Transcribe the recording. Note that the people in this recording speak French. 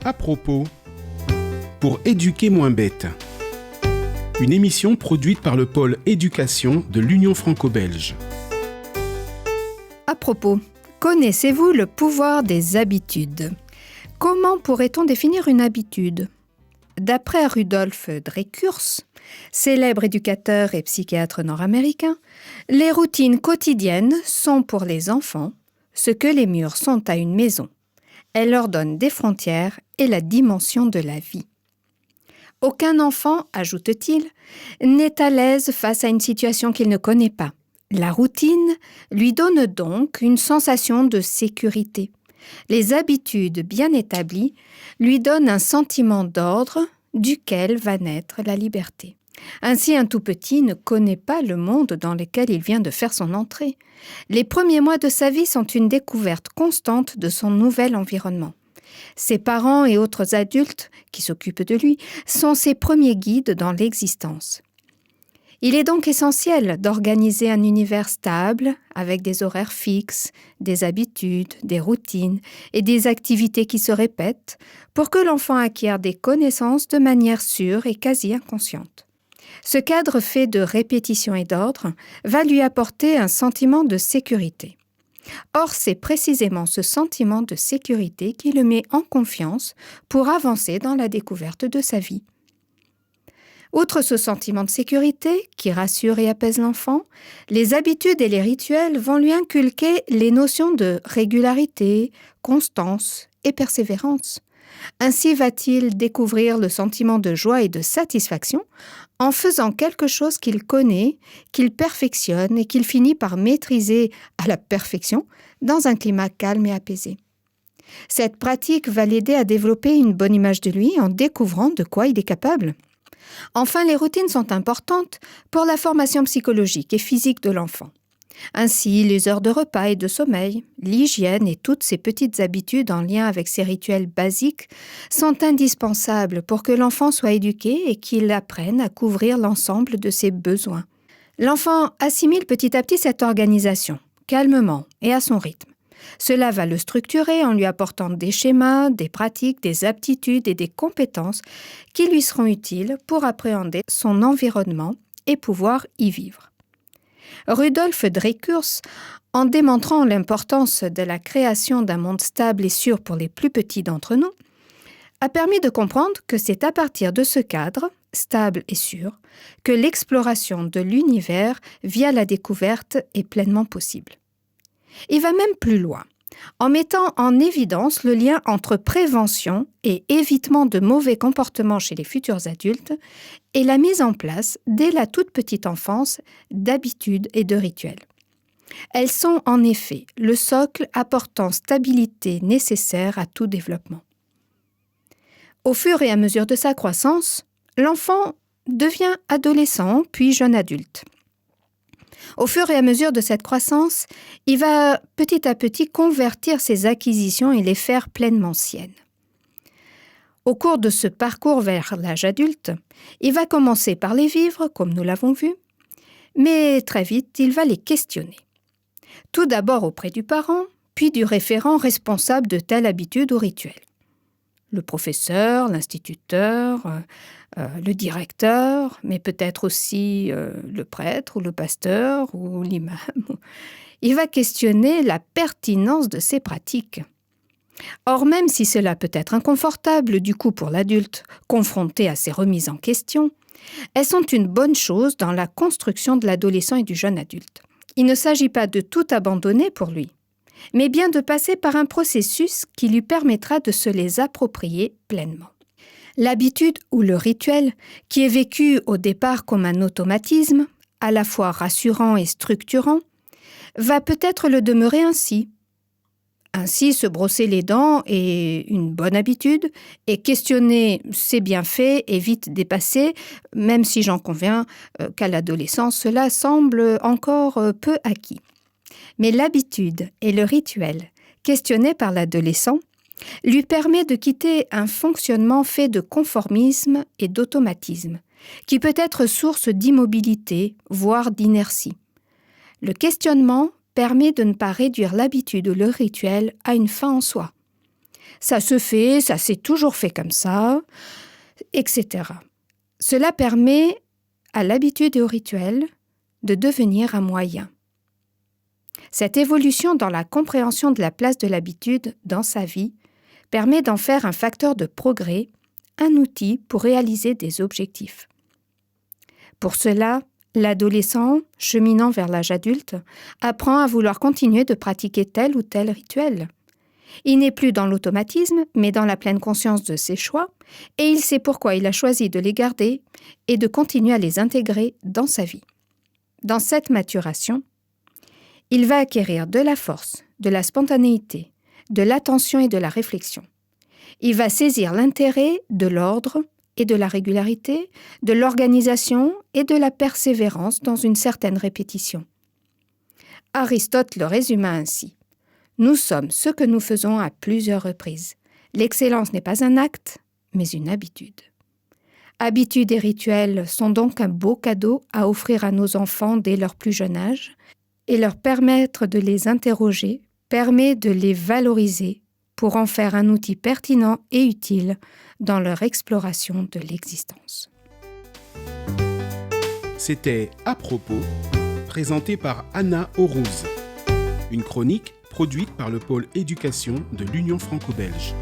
À propos, pour éduquer moins bête. Une émission produite par le pôle éducation de l'Union franco-belge. À propos, connaissez-vous le pouvoir des habitudes ? Comment pourrait-on définir une habitude ? D'après Rudolf Dreikurs, célèbre éducateur et psychiatre nord-américain, les routines quotidiennes sont pour les enfants ce que les murs sont à une maison. Elles leur donnent des frontières et la dimension de la vie. Aucun enfant, ajoute-t-il, n'est à l'aise face à une situation qu'il ne connaît pas. La routine lui donne donc une sensation de sécurité. Les habitudes bien établies lui donnent un sentiment d'ordre duquel va naître la liberté. Ainsi, un tout-petit ne connaît pas le monde dans lequel il vient de faire son entrée. Les premiers mois de sa vie sont une découverte constante de son nouvel environnement. Ses parents et autres adultes qui s'occupent de lui sont ses premiers guides dans l'existence. Il est donc essentiel d'organiser un univers stable avec des horaires fixes, des habitudes, des routines et des activités qui se répètent pour que l'enfant acquiert des connaissances de manière sûre et quasi inconsciente. Ce cadre fait de répétition et d'ordre va lui apporter un sentiment de sécurité. Or, c'est précisément ce sentiment de sécurité qui le met en confiance pour avancer dans la découverte de sa vie. Outre ce sentiment de sécurité qui rassure et apaise l'enfant, les habitudes et les rituels vont lui inculquer les notions de régularité, constance et persévérance. Ainsi va-t-il découvrir le sentiment de joie et de satisfaction en faisant quelque chose qu'il connaît, qu'il perfectionne et qu'il finit par maîtriser à la perfection dans un climat calme et apaisé. Cette pratique va l'aider à développer une bonne image de lui en découvrant de quoi il est capable. Enfin, les routines sont importantes pour la formation psychologique et physique de l'enfant. Ainsi, les heures de repas et de sommeil, l'hygiène et toutes ces petites habitudes en lien avec ces rituels basiques sont indispensables pour que l'enfant soit éduqué et qu'il apprenne à couvrir l'ensemble de ses besoins. L'enfant assimile petit à petit cette organisation, calmement et à son rythme. Cela va le structurer en lui apportant des schémas, des pratiques, des aptitudes et des compétences qui lui seront utiles pour appréhender son environnement et pouvoir y vivre. Rudolf Dreikurs, en démontrant l'importance de la création d'un monde stable et sûr pour les plus petits d'entre nous, a permis de comprendre que c'est à partir de ce cadre, stable et sûr, que l'exploration de l'univers via la découverte est pleinement possible. Il va même plus loin, en mettant en évidence le lien entre prévention et évitement de mauvais comportements chez les futurs adultes et la mise en place, dès la toute petite enfance, d'habitudes et de rituels. Elles sont en effet le socle apportant stabilité nécessaire à tout développement. Au fur et à mesure de sa croissance, l'enfant devient adolescent puis jeune adulte. Au fur et à mesure de cette croissance, il va petit à petit convertir ses acquisitions et les faire pleinement siennes. Au cours de ce parcours vers l'âge adulte, il va commencer par les vivre, comme nous l'avons vu, mais très vite, il va les questionner. Tout d'abord auprès du parent, puis du référent responsable de telle habitude ou rituel. Le professeur, l'instituteur, le directeur, mais peut-être aussi le prêtre ou le pasteur ou l'imam. Il va questionner la pertinence de ces pratiques. Or, même si cela peut être inconfortable du coup pour l'adulte confronté à ces remises en question, elles sont une bonne chose dans la construction de l'adolescent et du jeune adulte. Il ne s'agit pas de tout abandonner pour lui, mais bien de passer par un processus qui lui permettra de se les approprier pleinement. L'habitude ou le rituel, qui est vécu au départ comme un automatisme, à la fois rassurant et structurant, va peut-être le demeurer ainsi. Ainsi, se brosser les dents est une bonne habitude et questionner ses bienfaits est vite dépassé, même si j'en conviens qu'à l'adolescence, cela semble encore peu acquis. Mais l'habitude et le rituel questionnés par l'adolescent lui permet de quitter un fonctionnement fait de conformisme et d'automatisme, qui peut être source d'immobilité, voire d'inertie. Le questionnement permet de ne pas réduire l'habitude ou le rituel à une fin en soi. Ça se fait, ça s'est toujours fait comme ça, etc. Cela permet à l'habitude et au rituel de devenir un moyen. Cette évolution dans la compréhension de la place de l'habitude dans sa vie permet d'en faire un facteur de progrès, un outil pour réaliser des objectifs. Pour cela, l'adolescent, cheminant vers l'âge adulte, apprend à vouloir continuer de pratiquer tel ou tel rituel. Il n'est plus dans l'automatisme, mais dans la pleine conscience de ses choix, et il sait pourquoi il a choisi de les garder et de continuer à les intégrer dans sa vie. Dans cette maturation, il va acquérir de la force, de la spontanéité, de l'attention et de la réflexion. Il va saisir l'intérêt de l'ordre et de la régularité, de l'organisation et de la persévérance dans une certaine répétition. Aristote le résuma ainsi. Nous sommes ce que nous faisons à plusieurs reprises. L'excellence n'est pas un acte, mais une habitude. Habitudes et rituels sont donc un beau cadeau à offrir à nos enfants dès leur plus jeune âge, et leur permettre de les interroger permet de les valoriser pour en faire un outil pertinent et utile dans leur exploration de l'existence. C'était À propos, présenté par Anna Aurouz. Une chronique produite par le pôle éducation de l'Union franco-belge.